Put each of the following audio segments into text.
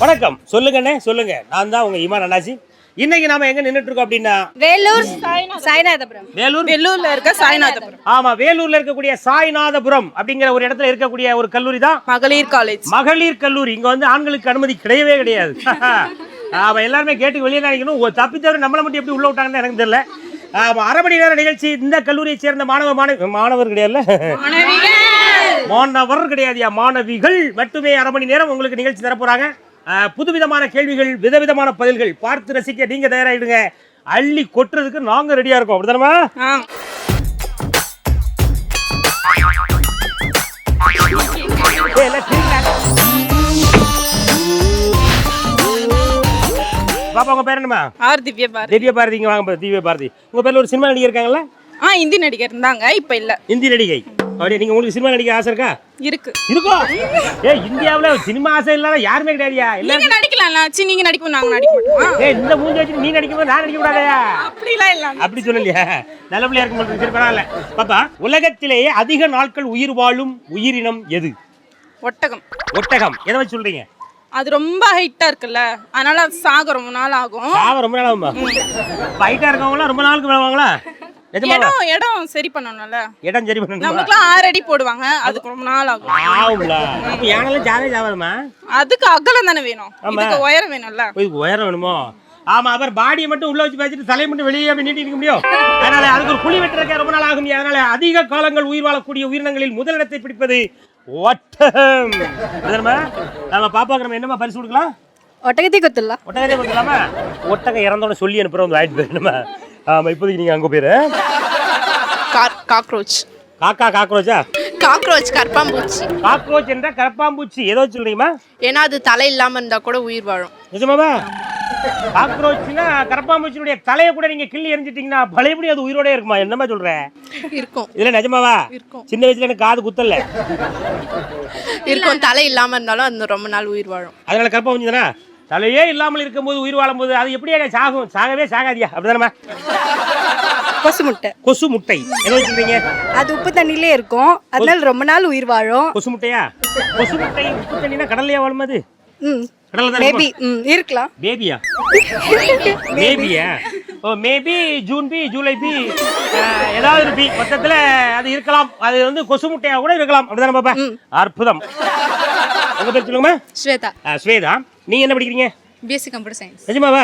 வணக்கம். சொல்லுங்கண்ணே, சொல்லுங்க. நான் தான் உங்க இமான் அண்ணாச்சி. இன்னைக்கு நாம எங்க நின்னுட்டு இருக்கோம் அப்படின்னா வேலூர் சாய்நாதபுரம். வேலூர்ல இருக்க சாய்நாதபுரம். ஆமா, வேலூர்ல இருக்கக்கூடிய சாய்நாதபுரம் அப்படிங்கிற ஒரு இடத்துல இருக்கக்கூடிய ஒரு கல்லூரி தான் மகளிர் காலேஜ். மகளிர் கல்லூரி. இங்க வந்து ஆண்களுக்கு அனுமதி கிடையவே கிடையாது. ஆமா, எல்லாருமே கேட்டு வெளியே நினைக்கணும். தப்பி தவிர நம்மளை மட்டும் எப்படி உள்ள விட்டாங்கன்னு எனக்கு தெரியல. அரை மணி நேர நிகழ்ச்சி. இந்த கல்லூரியை சேர்ந்த மாணவர் கிடையாது, மாணவர் கிடையாதுயா, மாணவிகள் மட்டுமே அரை மணி நேரம் உங்களுக்கு நிகழ்ச்சி தரப்போறாங்க. புதுவிதமான கேள்விகள், விதவிதமான பதில்கள் பார்த்து ரசிக்க நீங்க தயாராகிடுங்க. அள்ளி கொட்டுறதுக்கு நாங்க ரெடியா இருக்கோம். அப்படிதானமா? பாப்பா, உங்க பேர் என்னமா? திவ்யா பாரதி. திவ்யா பாரதி. இங்க வாங்க. திவ்யா பாரதி, உங்க பேர்ல ஒரு சினிமா நடிகை இருக்காங்கல்ல? இந்தி நடிகர் இருந்தாங்க, இப்ப இல்ல. இந்தி நடிகை. அப்படியே நீங்க உங்களுக்கு சினிமா நடிக்க ஆசை இருக்கா? இருக்கு. இருக்கோ? இந்தியாவுல சினிமா ஆசை இல்லாத யாருமே கிடையாதுயா. நீங்க நடிக்கலாம், நீங்க நடிக்கும், நாங்க நடிக்க மாட்டோம். இந்த மூஞ்சி வச்சு நீ நடிக்கும்போது நான் நடிக்க கூடாதா? அப்படிலாம் இல்ல. அப்படி சொல்லலையா? நல்ல பிள்ளையா இருக்க மாட்டேங்குது. சரி, பரவாயில்ல. பாப்பா, உலகத்திலேயே அதிக நாட்கள் உயிர் வாழும் உயிரினம் எது? ஒட்டகம். ஒட்டகம். எதை வச்சு சொல்றீங்க? அது ரொம்ப ஹைட்டா இருக்குல்ல, அதனால சாக ரொம்ப நாள் ஆகும். ரொம்ப நாள் ஆகுமா? ஹைட்டா இருக்கவங்களா ரொம்ப நாளுக்கு விழுவாங்களா? இடம் சரி பண்ணணும்ல. இடம் சரி பண்ணணும். நமக்குலாம் 6 அடி போடுவாங்க, அதுக்கு ரொம்ப நாள் ஆகும். ஆவுல. அப்ப யானெல்லாம் ஜாவே ஜாவறமா? அதுக்கு அகலம் தானே வேணும், இதுக்கு உயரம் வேணும்ல. இதுக்கு உயரம் வேணுமோ? ஆமா, அவர் பாடியை மட்டும் உள்ள வச்சு பேசிட்டு தலையை மட்டும் வெளியே அப்படி நீட்டி இருக்க முடியும். அதனால அதுக்கு ஒரு குழி வெட்டுறதுக்கு ரொம்ப நாள் ஆகும். அதனால அதிக காலங்கள் உயிர் வாழக்கூடிய உயிரினங்களில் முதலிடத்தை பிடிப்பது ஒட்டகம். நம்ம பாப்பாக்கு நம்ம என்னமா பரிசு கொடுக்கலாம்? ஒட்டகத்தை கொத்தலாம். ஒட்டகத்தை கொத்தலாமா? ஒட்டகம் இறந்தோட சொல்லி அனுப்புறோம், வந்து வாங்கிட்டு போயிருமா? ஆமா, இப்போதைக்கு நீங்க அங்க போயிரு. காக்ரோச். காக்ரோச்சா? காக்ரோச் கரப்பாம்பூச்சி. காக்ரோச் என்ற கரப்பாம்பூச்சி. ஏதோ சொல்றீங்கம்மா? ஏன்னா அது தலை இல்லாம இருந்தா கூட உயிர் வாழும். நிஜமாவா? காக்ரோச்னா கரப்பாம்பூச்சியுடைய தலையை கூட நீங்க கிள்ளி எரிஞ்சிட்டீங்கன்னா பழையபடி அது உயிரோட இருக்குமா? என்னமா சொல்ற? இருக்கும். இதுல நிஜமாவா? இருக்கும். சின்ன வயசுல எனக்கு காது குத்தல. இருக்கும். தலை இல்லாம இருந்தாலும் அது ரொம்ப நாள் உயிர் வாழும். அதனால கரப்பாம்பூச்சி தானே? தலையே இல்லாமல் இருக்கும்போது உயிர் வாழும் போது அது எப்படியா சாகும்? சாகவே சாகாதியா? அப்படிதானமா? கொசு முட்டை. கொசு முட்டை. என்ன வச்சுக்கிறீங்க? அது உப்பு தண்ணிலே இருக்கும், அதனால ரொம்ப நாள் உயிர் வாழும். கொசு முட்டையா? கொசு முட்டை உப்பு தண்ணினா கடல்லையா வாழும் அது? மேபி இருக்கலாம். பேபியா? பேபியா? ஓ, மேபி ஜூன் பி, ஜூலை பி, ஏதாவது ஒரு பி மொத்தத்துல அது இருக்கலாம். அது வந்து கொசு முட்டையா கூட இருக்கலாம். அப்படிதானே பாப்பா? அற்புதம். உங்க பேர் சொல்லுங்கம்மா. ஸ்வேதா. ஸ்வேதா, நீங்க என்ன படிக்கிறீங்க? BSc computer science. நிஜமாவா?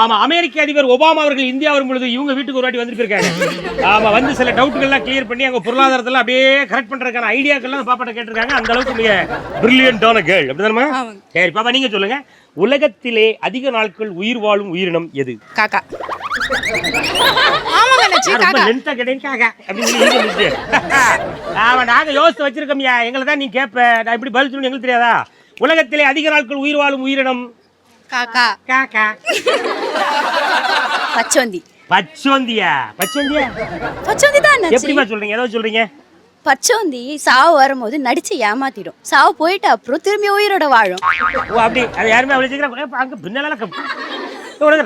ஆமா, அமெரிக்க அதிபர் ஒபாமா அவர்கள் இந்தியா வரும்பொழுது இவங்க வீட்டுக்கு ஒரு வாட்டி வந்துட்டு இருக்காங்க. ஆமா, வந்து சில டவுட்டுகள்லாம் கிளியர் பண்ணி அங்க பொருளாதாரத்துல அப்படியே கரெக்ட் பண்றதுக்கான ஐடியாக்கள்லாம் பாப்பாட்ட கேட்டிருக்காங்க. அந்த அளவுக்கு மிக பிரில்லியன்டான கேர்ள். அப்படிதானே? சரி பாப்பா, நீங்க சொல்லுங்க. உலகத்திலே அதிக நாட்கள் உயிர் வாழும் உயிரினம் எது? காக்கா. நாங்க யோசித்து வச்சிருக்கோம்யா. எங்களை தான் நீ கேட்ப, நான் இப்படி பதில் சொல்லணும் எங்களுக்கு தெரியாதா? உலகத்திலே அதிக நாட்கள் உயிர் வாழும் உயிரினம் காக்கா. காக்கா. பச்சோந்தி. பச்சோந்தியா? பச்சோந்தியா? பச்சோந்தி தான். எப்படிமா சொல்றீங்க? ஏதோ சொல்றீங்க. பச்சோந்தி சாவு வரும்போது நடிச்சு ஏமாத்திடும். சாவு போயிட்டு அப்புறம் திரும்பி உயிரோட வாழும். ஓ, அப்படி. அது யாருமே அவ்வளவு சீக்கிரம் அங்க பின்னால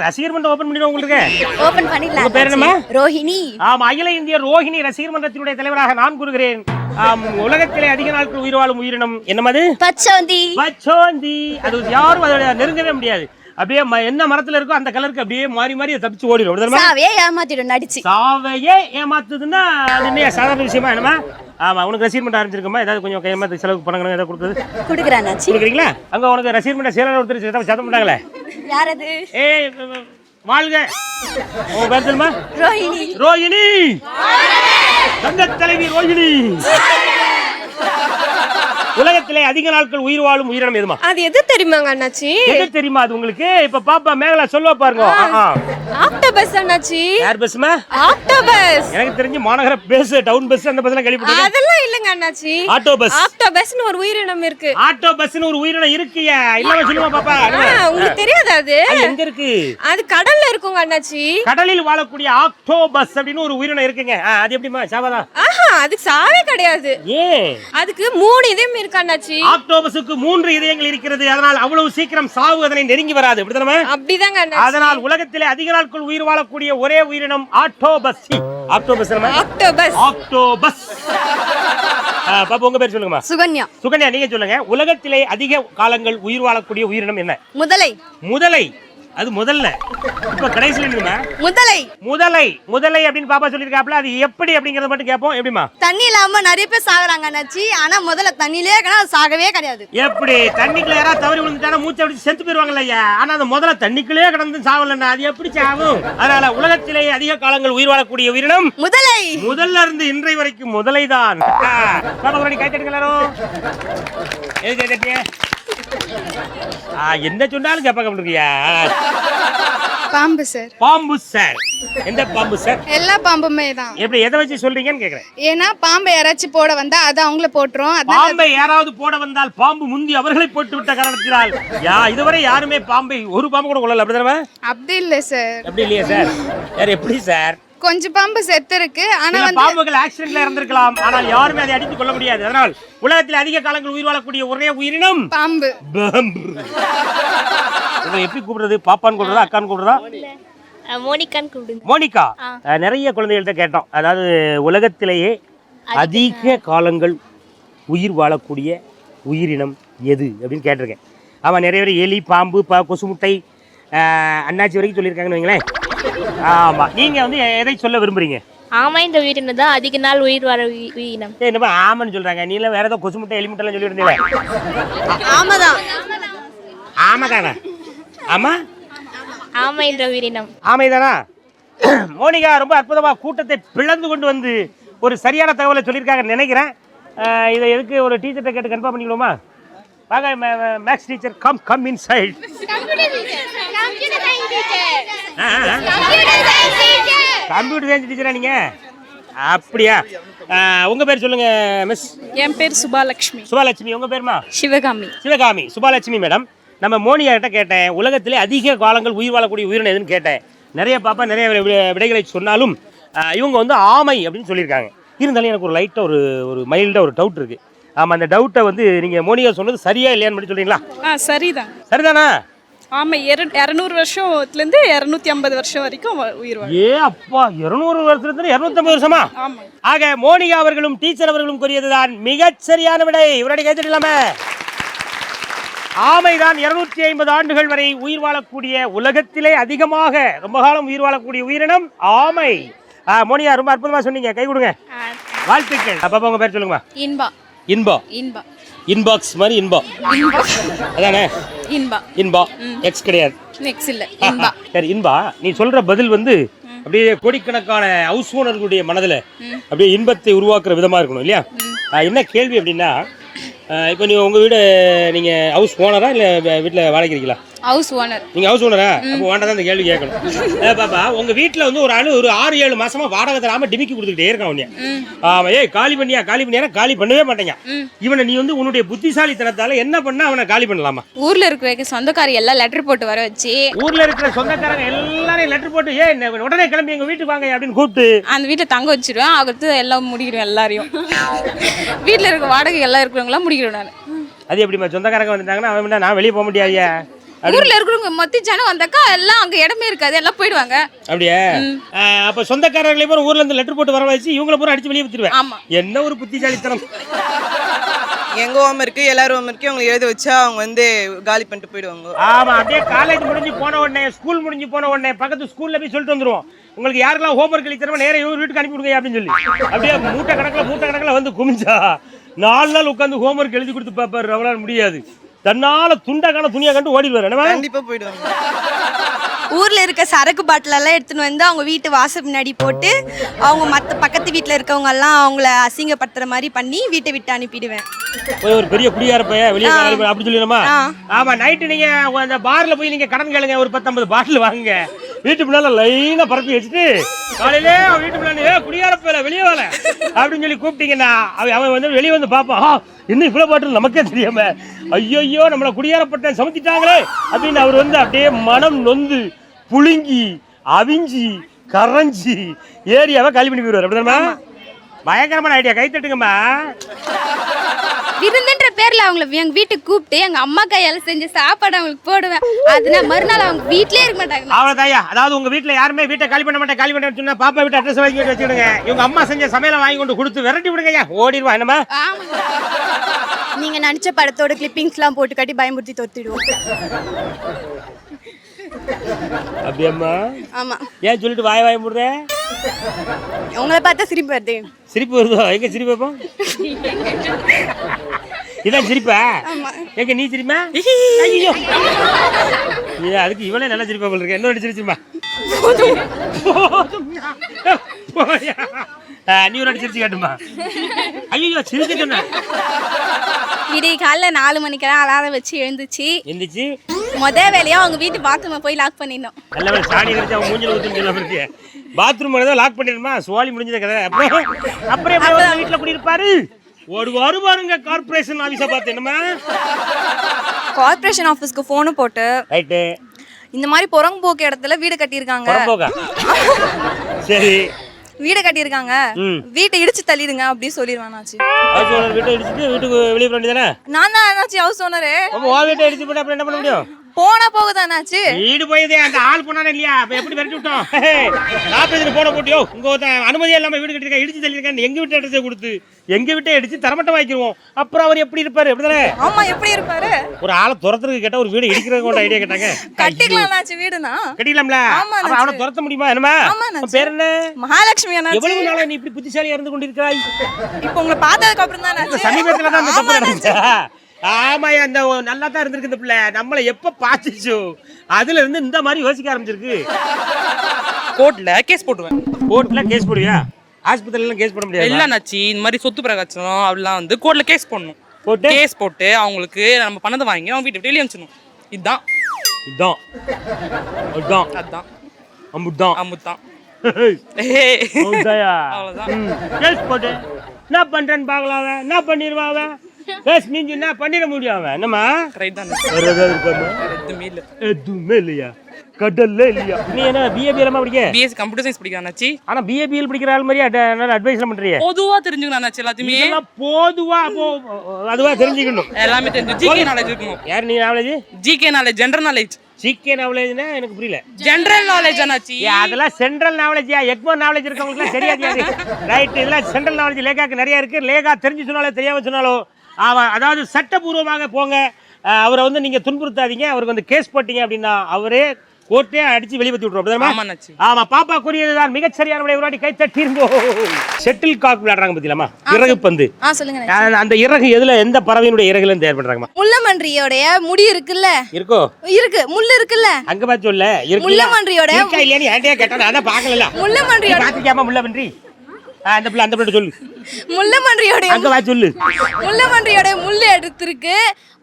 ரசிகர் மன்றம் ஓபன் பண்ணிடுவோம் உங்களுக்கு. ஓபன் பண்ணிடலாம். உங்க பேர் என்னமா? ரோஹிணி. ஆமா, அகில இந்திய ரோஹிணி ரசிகர் மன்றத்தினுடைய தலைவராக நான் கூறுகிறேன். உலகத்திலே அதிக நாட்கள் உயிர் வாழும் உயிரினம் என்னமது? பச்சோந்தி. பச்சோந்தி. அது யாரும் அதோட நெருங்கவே முடியாது. அப்படியே என்ன மரத்துல இருக்கோ அந்த கலருக்கு அப்படியே மாறி மாறி தப்பிச்சு ஓடிடும். சாவையே ஏமாத்திடும் நடிச்சு. சாவையே ஏமாத்துதுன்னா அது என்ன சாதாரண விஷயமா? என்னமா? ஆமா, உனக்கு ரசிகர் மன்றம் ஆரம்பிச்சிருக்கோமா? ஏதாவது கொஞ்சம் கையமாத்து செலவுக்கு பணம் ஏதாவது கொடுக்குறது கொடுக்குறாச்சு. கொடுக்குறீங்களா? அங்க உனக்கு ரசிகர் மன்றம் செயலர் ஒருத்தர் சத்தம் பண்ணாங்களே, யார் அது? வாழ்க. உங்க பேர் சொல்லுமா? ரோஹிணி. ரோஹிணி, தங்க தலைவி ரோஹிணி. உலகத்திலே அதிக நாட்கள் உயிர் வாழும் உயிரினம் எதுமா? அது எது தெரியுமாங்க அண்ணாச்சி? எது தெரியுமா அது உங்களுக்கு? இப்ப பாப்பா மேகலா சொல்ல பாருங்க. ஆக்டோபஸ் அண்ணாச்சி. யார் பஸ்மா? ஆக்டோபஸ். எனக்கு தெரிஞ்சு மாநகர பஸ், டவுன் பஸ் அந்த பஸ்லாம் கேள்விப்பட்டேன். அதெல்லாம் இல்லங்க அண்ணாச்சி. ஆட்டோபஸ். ஆக்டோபஸ்னு ஒரு உயிரினம் இருக்கு. ஆட்டோபஸ்னு ஒரு உயிரினம் இருக்குயா? இல்லமா சொல்லுமா பாப்பா? உங்களுக்கு தெரியாது அது? எங்க இருக்கு? அது கடல்ல இருக்குங்க அண்ணாச்சி. கடலில் வாழக்கூடிய ஆக்டோபஸ் அப்படின்னு ஒரு உயிரினம் இருக்குங்க. அது எப்படிமா? சாவாதா? அதுக்கு சாவே கிடையாது. ஏன்? அதுக்கு 3 இதயம் இருக்கு அண்ணாச்சி. ஆக்டோபஸுக்கு 3 இதயங்கள் இருக்கிறது. அதனால் அவ்வளவு சீக்கிரம் சாவு அதனை நெருங்கி வராது. அப்படிதானே? அப்படிதாங்க அண்ணாச்சி. அதனால் உலகத்திலே அதிக நாட்கள் உயிர் வாழக்கூடிய ஒரே உயிரினம் ஆக்டோபஸ். ஆக்டோபஸ். ஆக்டோபஸ். ஆக்டோபஸ். பாப்பா உங்க பேர் சொல்லுங்கம்மா. சுகன்யா. சுகன்யா நீங்க சொல்லுங்க. உலகத்திலே அதிக காலங்கள் உயிர் வாழக்கூடிய உயிரினம் என்ன? முதலை. முதலை. அது முதல்ல. இப்ப கடைசில என்னமா? முதலை. முதலை. முதலை அப்படின்னு பாப்பா சொல்லிருக்காப்ல. அது எப்படி அப்படிங்கறத மட்டும் கேப்போம். எப்படிமா? தண்ணி இல்லாம நிறைய பேர் சாகுறாங்க நச்சி. ஆனா முதல்ல தண்ணிலே இருக்கனா அது சாகவே கிடையாது. எப்படி? தண்ணிக்குள்ள யாரா தவறி விழுந்துட்டானா மூச்சை அடிச்சு செத்து போயிருவாங்கல்ல ஐயா. ஆனா அந்த முதல்ல தண்ணிக்குள்ளே கிடந்து சாவலன்னா அது எப்படி சாகும்? அதனால உலகத்திலே அதிக காலங்கள் உயிர் வாழக்கூடிய உயிரினம் முதலை. முதல்ல இருந்து இன்றை வரைக்கும் முதலைதான். பாப்பா கை தட்டுங்க எல்லாரும். என்ன சொன்னாலும் கேட்பாங்க அப்படியா? பாம்பு சார். பாம்பு சார். எந்த பாம்பு சார்? எல்லா பாம்புமே தான். எப்படி எதை வச்சு சொல்றீங்கன்னு கேக்குறேன். ஏன்னா பாம்பை யாராச்சும் போட வந்தா அது அவங்கள போட்டுரும். பாம்பை யாராவது போட வந்தால் பாம்பு முந்தி அவர்களை போட்டு விட்ட காரணத்தினால் இதுவரை யாருமே பாம்பை ஒரு பாம்பு கூட கொள்ளல. அப்படிதானே? அப்படி இல்ல சார். அப்படி இல்லையா சார்? வேற எப்படி சார்? கொஞ்சம் பாம்பு செத்து இருக்கு. ஆனா பாம்புகள் ஆக்சிடென்ட்ல இறந்திருக்கலாம். ஆனால் யாருமே அதை அடித்துக் கொள்ள முடியாது. அதனால் உலகத்தில் அதிக காலங்கள் உயிர் வாழக்கூடிய ஒரே உயிரினம் பாம்பு. பாம்பு. இதை எப்படி கூப்பிடுறது? பாப்பான்னு கூப்பிடுறதா அக்கான்னு கூப்பிடுறதா? மோனிகான்னு கூப்பிடுங்க. மோனிகா. நிறைய குழந்தைகள்கிட்ட கேட்டோம். அதாவது உலகத்திலேயே அதிக காலங்கள் உயிர் வாழக்கூடிய உயிரினம் எது அப்படின்னு கேட்டிருக்கேன். ஆமாம், நிறைய பேர் எலி, பாம்பு, கொசு முட்டை, அண்ணாச்சி வரைக்கும் சொல்லியிருக்காங்கன்னு வைங்களேன். ஆமாம், நீங்கள் வந்து எதை சொல்ல விரும்புறீங்க? ஆமா, இந்த உயிரினம் தான் அதிக நாள் உயிர் வாழ உயிரினம். என்னப்பா ஆமான்னு சொல்றாங்க? நீ எல்லாம் வேற ஏதோ கொசு முட்டை, எலி முட்டைலாம் சொல்லி இருந்தீங்க. ஆமாதான். ஆமாதானா? ஆமா ஆமா என்ற உயிரினம் ஆமைதானா? மோனிகா ரொம்ப அற்புதமா கூட்டத்தை பிளந்து கொண்டு வந்து ஒரு சரியான தகவலை சொல்லியிருக்காங்கன்னு நினைக்கிறேன். இதை எதுக்கு ஒரு டீச்சர்கிட்ட கேட்டு கன்ஃபார்ம் பண்ணிக்கலாமா? வாங்க maths teacher, come inside. Computer science டீச்சரா நீங்க? அப்படியா? உங்க பேர் சொல்லுங்க மிஸ். என் பேர் சுபாலட்சுமி. சுபாலட்சுமி. உங்க பேருமா? சிவகாமி. சிவகாமி. சுபாலட்சுமி மேடம், நம்ம மோனியா கிட்ட கேட்டேன் உலகத்திலே அதிக காலங்கள் உயிர் வாழக்கூடிய உயிரினம் எதுன்னு கேட்டேன். நிறைய பாப்பா நிறைய விடைகளை சொன்னாலும் இவங்க வந்து ஆமை அப்படின்னு சொல்லியிருக்காங்க. இருந்தாலும் எனக்கு ஒரு லைட்டாக ஒரு மைல்டாக ஒரு டவுட் இருக்குது. ஆமாம், அந்த டவுட்டை வந்து நீங்கள் மோனிகா சொன்னது சரியா இல்லையான்னு மட்டும் சொல்றீங்களா? சரிதான். சரிதானா? ஆமா, 200 வருஷத்துலேருந்து 250 வருஷம் வரைக்கும் உயிர் வாழும். அப்பா, 200 வருஷத்துலேருந்து 250 வருஷமா? ஆமா. ஆக மோனிகா அவர்களும் டீச்சர் அவர்களும் கூறியதுதான் மிகச் சரியான விடை. இவருடைய கைத்தட்டலாமே. ஆமைதான் 250 ஆண்டுகள் வரை உயிர் வாழக்கூடிய உலகத்திலே அதிகமாக ரொம்ப காலம் உயிர் வாழக்கூடிய உயிரினம் ஆமை. மோனியா ரொம்ப அற்புதமா சொன்னீங்க. கை கொடுங்க. வாழ்த்துக்கள். அப்பா உங்க பேர் சொல்லுங்கம்மா. இன்பா. இன்பா. இன்பா. இன்பாக்ஸ் மாதிரி இன்பா. அதானே? இன்பா. இன்பா. எக்ஸ் கிடையாது. நெக்ஸ்ட் இல்ல. இன்பா. சரி, இன்பா, நீ சொல்ற பதில் வந்து அப்படியே கோடிக்கணக்கான ஹவுஸ் ஓனர்களுடைய மனதில் அப்படியே இன்பத்தை உருவாக்குற விதமா இருக்கணும் இல்லையா? என்ன கேள்வி அப்படின்னா, இப்போ நீ உங்க வீடு நீங்க ஹவுஸ் ஓனரா இல்ல வீட்டில் வாடகைக்கிறீங்களா? House owner. நீங்க ஹவுஸ் ஓனரா? அப்போ வாண்டா தான் இந்த கேள்வி கேட்கணும். பாப்பா, உங்க வீட்டுல வந்து ஒரு ஆளு ஒரு 6-7 மாசமா வாடகை தராம டிமிக்கி கொடுத்துக்கிட்டே இருக்கான் உன்னைய. ஆமா, காலி பண்ணியா காலி பண்ணவே மாட்டேங்க. இவனை நீ வந்து உன்னுடைய புத்திசாலித்தனத்தால என்ன பண்ண அவனை காலி பண்ணலாமா? ஊர்ல இருக்கிற சொந்தக்காரி எல்லாம் லெட்டர் போட்டு வர வச்சு, ஊர்ல இருக்கிற சொந்தக்காரங்க எல்லாரும் லெட்டர் போட்டு உடனே கிளம்பி எங்க வீட்டுக்கு வாங்க அப்படின்னு கூப்பிட்டு அந்த வீட்டை தங்க வச்சிருவேன். அடுத்து எல்லாம் முடிக்கிறோம். எல்லாரையும் வீட்டுல இருக்க வாடகை எல்லாம் இருக்கிறவங்களாம் முடிக்கிறோம் நான். அது எப்படிமா சொந்தக்காரங்க வந்துட்டாங்கன்னா அவன் நான் வெளியே போக முடியாதியா? ஊர்ல இருக்கிறவங்க மொத்த ஜனம் வந்தாக்கா எல்லாம் அங்க இடமே இருக்காது, எல்லாம் போயிடுவாங்க. அப்படியே? அப்ப சொந்தக்காரர்களே பூரா ஊர்ல இருந்து லெட்டர் போட்டு வர வச்சு இவங்கள பூரா அடிச்சு வெளியே வித்துருவேன். ஆமா. என்ன ஒரு புத்திசாலித்தனம். எங்க ஹோம் இருக்கு, எல்லாரும் ஹோம் இருக்கு, அவங்க எழுத வச்சா அவங்க வந்து காலி பண்ணிட்டு போயிடுவாங்க. ஆமா, அப்படியே காலேஜ் முடிஞ்சு போன உடனே, ஸ்கூல் முடிஞ்சு போன உடனே பக்கத்து ஸ்கூல்ல போய் சொல்லிட்டு வந்துருவோம், உங்களுக்கு யாருக்கெல்லாம் ஹோம் ஒர்க் எழுதி நேரம் இவர் வீட்டுக்கு அனுப்பி விடுங்க அப்படின்னு சொல்லி. அப்படியே மூட்டை கணக்கில் வந்து குமிஞ்சா 4 நாள் உட்காந்து ஹோம் ஒர்க் எழுதி கொடுத்து பாப்பாரு. அவளால முடியாது. தன்னால துண்டாக்கான துணியா கண்டு ஓடிடுவாரு. கண்டிப்பா போயிடுவாங்க. ஊர்ல இருக்க சரக்கு பாட்டில் எல்லாம் எடுத்துன்னு வந்து அவங்க வீட்டு வாசல் பின்னாடி போட்டு அவங்க மற்ற பக்கத்து வீட்டில் இருக்கவங்க எல்லாம் அவங்கள அசிங்கப்படுத்துற மாதிரி பண்ணி வீட்டை விட்டு அனுப்பிடுவேன். ஒரு பெரிய குடியார பையன் வெளியே அப்படி சொல்லிடுமா? ஆமா, நைட்டு நீங்க அந்த பார்ல போய் நீங்க கடன் கேளுங்க, ஒரு 10-50 பாட்டில் வாங்குங்க, வீட்டு முன்னால லைனா பரப்பி வச்சுட்டு காலையிலே வீட்டு முன்னாடி குடியார பையில வெளியே வாழ அப்படின்னு சொல்லி கூப்பிட்டீங்கன்னா அவன் வந்து வெளியே வந்து பார்ப்பான், இன்னும் இவ்வளவு பாட்டில் நமக்கே தெரியாம, ஐயோ நம்மளை குடியாரப்பட்ட சமைச்சிட்டாங்களே அப்படின்னு அவர் வந்து அப்படியே மனம் நொந்து புழுங்கி அவிஞ்சி கரைஞ்சி ஏரியாவை காலி பண்ணி போயிடுவார். அப்படிதானமா? பயங்கரமான ஐடியா. கை தட்டுங்கம்மா. விருந்துன்ற பேர்ல அவங்கள எங்க வீட்டுக்கு கூப்பிட்டு எங்க அம்மா கையால செஞ்ச சாப்பாடு அவங்களுக்கு போடுவேன். அதனால மறுநாள் அவங்க வீட்லயே இருக்க மாட்டாங்க. அவ்வளவுதாயா. அதாவது உங்க வீட்டுல யாருமே வீட்டை காலி பண்ண மாட்டேன் சொன்னா பாப்பா வீட்டு அட்ரஸ் வாங்கி வச்சுடுங்க. இவங்க அம்மா செஞ்ச சமையலை வாங்கி கொண்டு கொடுத்து விரட்டி விடுங்கய்யா. ஓடிடுவா என்னமா? நீங்க நடிச்ச படத்தோட கிளிப்பிங்ஸ்லாம் போட்டு கட்டி பயமுறுத்தி தொத்திடுவோம். அப்படியம்மா? ஆமா. ஏன் சொல்லிட்டு வாய முடுற? உங்களை பார்த்தா சிரிப்பு வருது. சிரிப்பு வருதோ? எங்க சிரிப்பு வைப்போம்? இதான் சிரிப்பா? எங்க நீ சிரிப்பா? ஐயோ அதுக்கு இவனே நல்லா சிரிப்பா போல இருக்கு. என்ன சிரிச்சுமா? நீ ஒரு சிரிச்சு காட்டுமா? ஐயோ சிரிக்க சொன்ன. விடிய காலைல 4 மணிக்கெல்லாம் அலாரம் வச்சு எழுந்துச்சு முதல் வேலையா அவங்க வீட்டு பாத்ரூமை போய் லாக் பண்ணிடணும். நல்ல சாணி கழிச்சு அவன் மூஞ்சில ஊத்துன்னு சொல்ல இருக்கு. Bathroom lock பண்ணிடுமா? சுவாலி முடிஞ்சத கதை. அப்புறம் வீட்டுல குடியிருப்பாரு. ஒரு பாருங்க கார்பரேஷன் ஆபீஸ பார்த்து. என்னமா? கார்பரேஷன் ஆபீஸ்க்கு போன் போட்டு ரைட்டு இந்த மாதிரி புறம்போக்கு இடத்துல வீடு கட்டியிருக்காங்க. சரி வீடு கட்டியிருக்காங்க, வீட்டை இடிச்சு தள்ளிடுங்க அப்படி சொல்லிடுவானாச்சு. வீட்டை இடிச்சுட்டு வீட்டுக்கு வெளியே போக வேண்டியதானே? நான் தான் என்னாச்சு ஹவுஸ் ஓனரு. வீட்டை இடிச்சு போட்டு அப்புறம் என்ன பண்ண முடியும்? போனா போகுதானாச்சு. வீடு போயதே அந்த ஆள் போனானே இல்லையா? அப்ப எப்படி விரட்டி விட்டோம்? நாற்பது போன போட்டியோ உங்க அனுமதி இல்லாம வீடு கட்டிருக்கா, இடிச்சு தள்ளிருக்கேன். எங்க வீட்டு அட்ரஸை கொடுத்து எங்க வீட்டை இடிச்சு தரமட்டம் வாங்கிடுவோம். அப்புறம் அவர் எப்படி இருப்பாரு? அப்படிதானே? ஆமா, எப்படி இருப்பாரு? ஒரு ஆளை துரத்துறதுக்கு கேட்டா ஒரு வீடு இடிக்கிறதுக்கு ஐடியா கேட்டாங்க. கட்டிக்கலாம்னாச்சு வீடுனா. கட்டிக்கலாம்ல? அவனை துரத்த முடியுமா? என்னமா பேர்? என்ன? மகாலட்சுமி. எவ்வளவு நாளா நீ இப்படி புத்திசாலியா இருந்து கொண்டிருக்கிறாய்? இப்போ உங்களை பார்த்ததுக்கு அப்புறம் தான் சமீபத்துல தான் அந்த தப்பு நடந்துச்சா? ஆமாயா, அந்த நல்லா தான் இருந்திருக்கு இந்த பிள்ளை. நம்மளை எப்ப பாத்துச்சோ அதுல இருந்து இந்த மாதிரி யோசிக்க ஆரம்பிச்சிருக்கு. கோர்ட்ல கேஸ் போடுவேன். கோர்ட்ல கேஸ் போடுவியா? ஆஸ்பத்திரியில கேஸ் போட முடியாது. இல்ல நச்சி, இந்த மாதிரி சொத்து பிரகாசனம் அப்படிலாம் வந்து கோர்ட்ல கேஸ் போடணும். கேஸ் போட்டு அவங்களுக்கு நம்ம பணத்தை வாங்கி அவங்க வீட்டு வெளியே அனுப்பிச்சணும். இதுதான் இதுதான் இதுதான் அதான் அம்புதான் அம்புதான். அவ்வளவுதான். கேஸ் போட்டு என்ன பண்றேன்னு பாக்கலாம். என்ன பண்ணிடுவாங்க? என்ன பண்ணிட முடியும்? என்னமா எதுவுமே இல்லையா? கடல்ல இல்லையா? நீ என்ன பிஏபிஎல் படிக்க? பிஎஸ்சி கம்ப்யூட்டர் சயின்ஸ் படிக்கிறானாச்சி. ஆனா பிஏபிஎல் படிக்கிற ஆள் மாதிரி அட்வைஸ் பண்றீங்க. பொதுவா தெரிஞ்சுக்கணும் எல்லாத்தையுமே. பொதுவா அதுவா தெரிஞ்சுக்கணும். எல்லாமே தெரிஞ்சு ஜிகே நாலேஜ் இருக்கணும். யார் நீ knowledge? GK knowledge, general knowledge. GK நாலேஜ்னா எனக்கு புரியல. ஜெனரல் நாலேஜ் ஆனாச்சி. அதெல்லாம் சென்ட்ரல் நாலேஜ்யா. எக்மோ நாலேஜ் இருக்கவங்களுக்கு தெரியாது. ரைட், இதெல்லாம் சென்ட்ரல் நாலேஜ் லேகாக்கு நிறைய இருக்கு. லேகா தெரிஞ்சு சொன்னாலும் தெரியாம சொன்னாலும் அதாவது சட்டபூர்வமாக போங்க. அவரை வந்து நீங்க துன்புறுத்தாதீங்க. அவருக்கு வந்து கேஸ் போட்டீங்க அப்படின்னா அவரே கோர்ட்டே அடிச்சு வெளியே விட்டு விட்டுருவோம். ஆமா, பாப்பா கூறியதுதான் மிகச் சரியான விடை. ஒரு கை தட்டிருந்தோம். ஷட்டில் காக் விளையாடுறாங்க பத்திலாமா? இறகு பந்து. சொல்லுங்க. அந்த இறகு எதுல, எந்த பறவையினுடைய இறகுல இருந்து தயார் பண்றாங்கமா? முள்ளமன்றியோட முடி இருக்குல்ல? இருக்கோ? இருக்கு. முள்ளு இருக்குல்ல? அங்க பாத்து சொல்ல. முள்ளமன்றியோட இருக்கா இல்லையா? நீ ஏன்டா கேட்டா? நான் தான் பார்க்கல. முள்ளமன்றியோட பாத்துக்கியாமா? முள்ளமன்றி அந்த பிள்ளை சொல்லு. முள்ளமன்றியோட அங்க வா சொல்லு. முள்ளமன்றியோட முள்ளு எடுத்துருக்கு.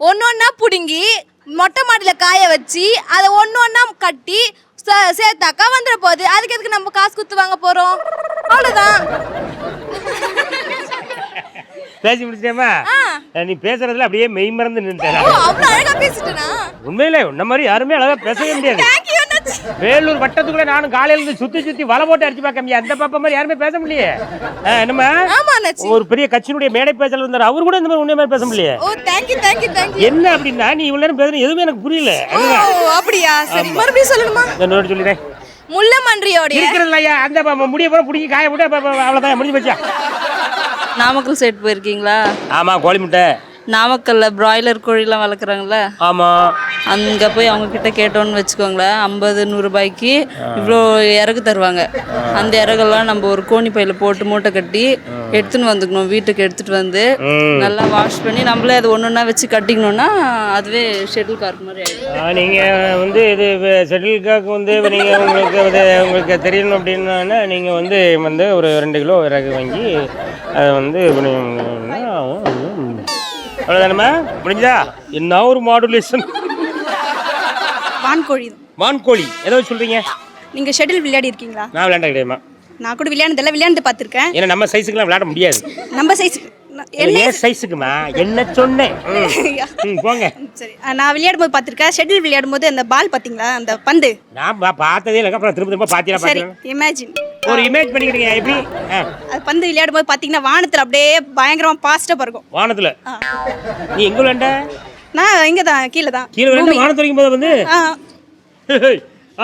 ஒன்னொன்னா புடுங்கி மொட்டை மாடியில காய வச்சு அதை ஒன்னொன்னா கட்டி சேர்த்தாக்கா வந்துட போகுது. அதுக்கு எதுக்கு நம்ம காசு குத்து வாங்க போறோம்? அவ்வளவுதான். பேசி முடிச்சிட்டேமா? நீ பேசுறதுல அப்படியே மெய் மறந்து நின்னுட்டேன். அவ்வளவு அழகா பேசிட்டேனா? உண்மையிலே உன்ன மாதிரி யாருமே அழகா பேசவே முடியாது. வேலூர் வட்டத்துக்குள்ள நானும் காலையில இருந்து சுத்தி வலை போட்டு அடிச்சு பார்க்க முடியாது. அந்த பாப்பா மாதிரி யாருமே பேச முடியல. என்னமா ஒரு பெரிய கட்சியினுடைய மேடை பேசல இருந்தாரு, அவரு கூட இந்த மாதிரி உண்மை பேச முடியல. என்ன அப்படின்னா நீ இவ்வளவு நேரம் பேசுறது எதுவுமே எனக்கு புரியல. அப்படியா? சரி, மறுபடியும் சொல்லணுமா? என்னோட சொல்லிடுறேன். முள்ளமன்றியோட இருக்கிறதுலையா அந்த முடிய போற பிடிக்கி காய போட்டு அவ்வளவுதான் முடிஞ்சு போச்சா? நாமக்கல் சைடு போயிருக்கீங்களா? ஆமா, கோழி முட்டை. நாமக்கல்ல பிராய்லர் கோழிலாம் வளர்க்குறாங்களே, ஆமா, அங்கே போய் அவங்க கிட்ட கேட்டோன்னு வச்சுக்கோங்களேன், 50-100 ரூபாய்க்கு இவ்வளோ இறகு தருவாங்க. அந்த இறகெல்லாம் நம்ம ஒரு கோணி பையில போட்டு மூட்டை கட்டி எடுத்துன்னு வந்துக்கணும். வீட்டுக்கு எடுத்துட்டு வந்து நல்லா வாஷ் பண்ணி நம்மளே அது ஒன்று ஒன்றா வச்சு கட்டிக்கணும்னா அதுவே ஷெட்டில் கார்க் மாதிரி ஆகிடும். நீங்கள் வந்து இது ஷெட்டில் கார்க் வந்து நீங்கள் உங்களுக்கு தெரியணும் அப்படின்னா நீங்கள் வந்து ஒரு 2 கிலோ இறகு வாங்கி அதை வந்து அவ்வளோதானம்மா, முடிஞ்சா? என்ன ஒரு மாடுலேஷன். வான்கோழி. வான்கோழி ஏதோ சொல்றீங்க? நீங்க ஷட்டில் விளையாடி இருக்கீங்களா? நான் விளையாண்ட கிடையாதுமா. நான் கூட விளையாண்டு பார்த்துருக்கேன். ஏன்னா நம்ம சைஸுக்குலாம் விளையாட முடியாது. நம்ம சைஸுக்கு என்ன சைஸுக்குமா என்ன சொன்னேன்? போங்க. சரி, நான் விளையாடும் போது பார்த்துருக்கேன். ஷட்டில் விளையாடும் போது அந்த பால் பார்த்தீங்களா, அந்த பந்து நான் பார்த்ததே இல்லை. அப்புறம் திரும்ப பாத்தியா? சரி, இமேஜின் ஒரு இமேஜ் பண்ணிக்கிறீங்க எப்படி அது பந்து விளையாடும் போது பார்த்தீங்கன்னா வானத்தில் அப்படியே பயங்கரமாக பாஸ்ட்டாக பறக்கும். வானத்துல நீ எங்க விளையாண்ட? நான் இங்கே தான் கீழே தான். கீழே விளையாண்டு வானத்து வரைக்கும் போது வந்து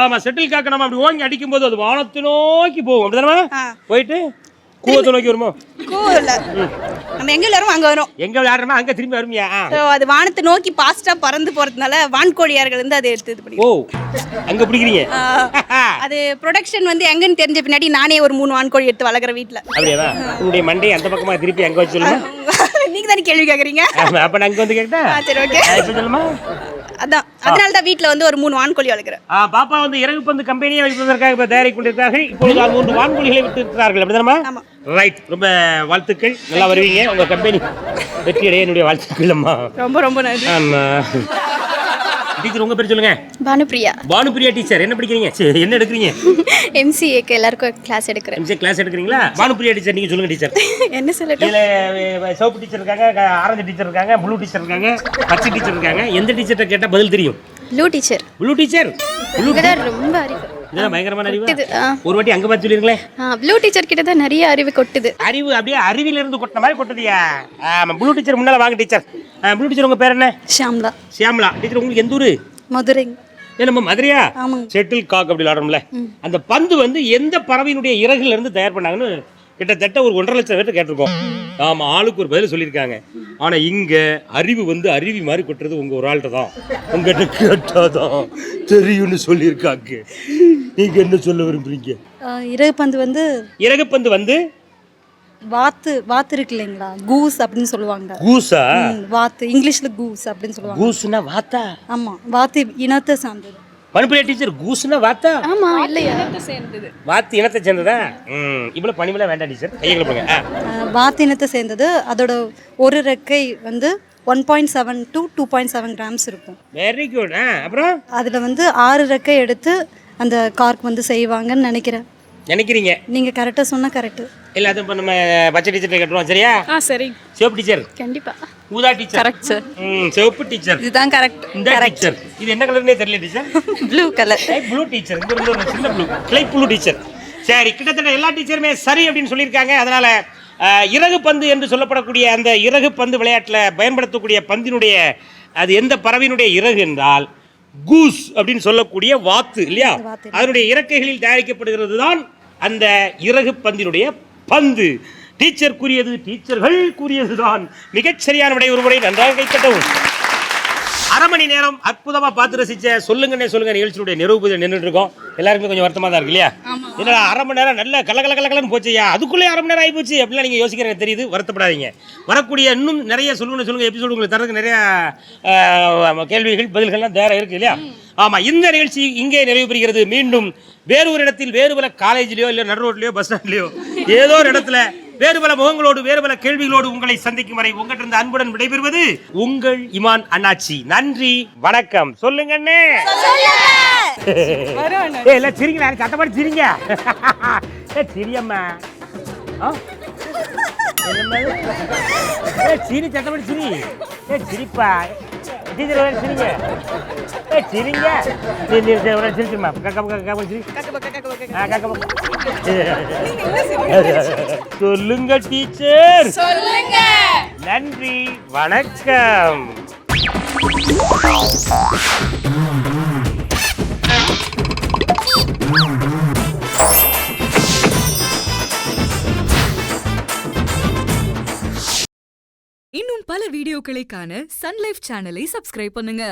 ஆமா செட்டில் காக்க நம்ம அப்படி ஓங்கி அடிக்கும் போது அது வானத்தை நோக்கி போகும் அப்படிதானே? போயிட்டு கூவத்தை நோக்கி வருமோ? கூவல நம்ம எங்க எல்லாரும் அங்க வரும். எங்க விளையாடுறோமோ அங்க திரும்பி வருமியா? அது வானத்தை நோக்கி பாஸ்டா பறந்து போறதுனால வான்கோழியார்கள் இருந்து அதை எடுத்து இது பண்ணி. ஓ அங்க பிடிக்கிறீங்க. அது ப்ரொடக்ஷன் வந்து எங்கன்னு தெரிஞ்ச பின்னாடி நானே ஒரு 3 வான்கோழி எடுத்து வளர்க்குற வீட்டுல. அப்படியா? உங்களுடைய மண்டை அந்த பக்கமா திருப்பி அங்க வச்சு சொல்லுங்க. நீங்க தானே கேள்வி கேக்குறீங்க. அப்ப நான் அங்க வந்து கேட்டா சரி ஓகே சொல்லுமா. அதான் அதனால தான் வீட்ல வந்து ஒரு 3 வான்கோழி வளர்க்குறேன். பாப்பா வந்து இறகு பந்து கம்பெனியை வைப்பதற்காக இப்ப தயாரித்து கொண்டிருக்கிறார்கள். இப்பொழுது 3 வான்கோழிகளை விட்டு இருக்கிறார்கள் அப்படிதானமா? ரைட். ரொம்ப வாழ்த்துக்கள், நல்லா வருவீங்க. உங்க கம்பெனி வெற்றி அடைய என்னுடைய வாழ்த்துக்கள் அம்மா. ரொம்ப ரொம்ப நன்றி. ஆமா டீச்சர் உங்க பேர் சொல்லுங்க. பானுப்பிரியா. பானுப்பிரியா டீச்சர் என்ன படிக்கிறீங்க? என்ன எடுக்கிறீங்க? MCAக்கு எல்லாருக்கும் கிளாஸ் எடுக்கிறேன். MCA கிளாஸ் எடுக்கிறீங்களா? பானுப்பிரியா டீச்சர் நீங்க சொல்லுங்க டீச்சர். என்ன சொல்லட்டும்? இதுல சிவப்பு டீச்சர் இருக்காங்க, ஆரஞ்சு டீச்சர் இருக்காங்க, ப்ளூ டீச்சர் இருக்காங்க, பச்சை டீச்சர் இருக்காங்க. எந்த டீச்சர்ட்ட கேட்டா பதில் தெரியும்? Blue teacher. ப்ளூ டீச்சர் ரொம்ப அறிவு. இதெல்லாம் பயங்கரமான அறிவு. ஒரு வாட்டி அங்க பார்த்து சொல்லிருங்களே. ப்ளூ டீச்சர் கிட்ட தான் நிறைய அறிவு கொட்டுது. அறிவு அப்படியே அருவில இருந்து கொட்டின மாதிரி கொட்டுதியா? ஆமா ப்ளூ டீச்சர் முன்னால வாங்க டீச்சர். ப்ளூ டீச்சர் உங்க பேர் என்ன? ஷியாம்லா. ஷியாம்லா டீச்சர் உங்களுக்கு எந்த ஊரு? மதுரை. நம்ம மதுரையா? செட்டில் காக் அப்படி விளையாடுறோம்ல, அந்த பந்து வந்து எந்த பறவையினுடைய இறகுல இருந்து தயார் பண்ணாங்கன்னு கிட்டத்தட்ட ஒரு 1.5 லட்சம் பேர்ட்ட கேட்டிருக்கோம். ஆமா ஆளுக்கு ஒரு பதில் சொல்லியிருக்காங்க. ஆனா இங்க அறிவு வந்து அருவி மாதிரி கொட்டுறது உங்க ஒரு ஆள்கிட்ட தான். உங்ககிட்ட கேட்டாதான் தெரியும்னு சொல்லியிருக்காங்க. நீங்க என்ன சொல்ல விரும்புறீங்க? இறகு பந்து வந்து வாத்து இருக்கு இல்லைங்களா, கூஸ் அப்படின்னு சொல்லுவாங்க. கூஸா? வாத்து இங்கிலீஷ்ல கூஸ் அப்படின்னு சொல்லுவாங்க. கூஸ்னா வாத்தா? ஆமா வாத்து இனத்தை சார்ந்தது. பனிப்புலியா டீச்சர் கூஸ்னா வாத்தா? ஆமா இல்லையா, இனத்தை சேர்ந்தது. வாத்து இனத்தை சேர்ந்ததா? இவ்வளவு பனிமலை வேண்டாம் டீச்சர், கைகளை போங்க. வாத்து இனத்தை சேர்ந்தது. அதோட ஒரு ரெக்கை வந்து 1.7 to 2.7 கிராம்ஸ் இருக்கும். Very good. அப்புறம் அதுல வந்து 6 ரெக்கை எடுத்து அந்த கார்க் வந்து செய்வாங்கன்னு நினைக்கிறீங்க. நீங்க கரெக்டா சொன்னா கரெக்ட். இல்ல அது இப்ப நம்ம பச்சை டீச்சர் கேட்டுருவோம். சரியா? சரி. சிவப்பு டீச்சர்? கண்டிப்பா. ஊதா டீச்சர்? Correct sir. சிவப்பு டீச்சர்? இதுதான் கரெக்ட். இந்த டீச்சர் இது என்ன கலர்னே தெரியல teacher. Blue colour. Blue teacher. இங்க இருந்து ஒரு சின்ன ப்ளூ கிளை ப்ளூ டீச்சர். சரி, கிட்டத்தட்ட எல்லா டீச்சருமே சரி அப்படின்னு சொல்லியிருக்காங்க. அதனால இறகு பந்து என்று சொல்லப்படக்கூடிய அந்த இறகு பந்து விளையாட்டுல பயன்படுத்தக்கூடிய பந்தினுடைய அது எந்த பறவையினுடைய இறகு என்றால் கூஸ் அப்படின்னு சொல்லக்கூடிய வாத்து இல்லையா? அதனுடைய இறக்கைகளில் தயாரிக்கப்படுகிறது தான் அந்த இறகு பந்தினுடைய பந்து. டீச்சர் கூறியது டீச்சர்கள் கூறியதுதான் மிகச்சரியான விடை. ஒரு முறை நன்றாக கைத்தட்டவும். அரை மணி நேரம் அற்புதமா பார்த்து ரசிச்ச சொல்லுங்க நிகழ்ச்சியுடைய நிறைவு நின்றுட்டு இருக்கோம். எல்லாருக்குமே கொஞ்சம் வருத்தமா தான் இருக்கு இல்லையா? என்னடா அரை மணி நேரம் நல்ல கலகலன்னு போச்சுயா, அதுக்குள்ளே அரை மணி நேரம் ஆகி போச்சு அப்படிலாம் நீங்க யோசிக்கிறீங்க தெரியுது. வருத்தப்படாதீங்க. வரக்கூடிய இன்னும் நிறைய சொல்லுங்க எபிசோடு உங்களுக்கு தரதுக்கு நிறைய கேள்விகள் பதில்கள்லாம் தயாராக இருக்கு இல்லையா? ஆமா, இந்த நிகழ்ச்சி இங்கே நிறைவு பெறுகிறது. மீண்டும் வேறு ஒரு இடத்தில் வேறு பல காலேஜ்லயோ இல்ல நடு ரோட்லயோ பஸ் ஸ்டாண்ட்லயோ ஏதோ ஒரு இடத்துல வேறு பல முகங்களோடு வேறு பல கேள்விகளோடு உங்களை சந்திக்கும் வரை உங்ககிட்ட இருந்து அன்புடன் விடைபெறுவது உங்கள் இமான் அண்ணாச்சி. நன்றி, வணக்கம். சொல்லுங்க அண்ணே. இல்ல சிரிங்க, சட்டப்படி சிரிங்க. சிரியம்மா சிரி, சட்டப்படி சிரி. சிரிப்பா டீச்சர் சிரிங்க. சிரிங்க சிரிச்சுமா சொல்லுங்க டீச்சர். சொல்லுங்க. நன்றி, வணக்கம். இன்னும் பல வீடியோக்களை காண சன் லைஃப் சேனலை சப்ஸ்கிரைப் பண்ணுங்க.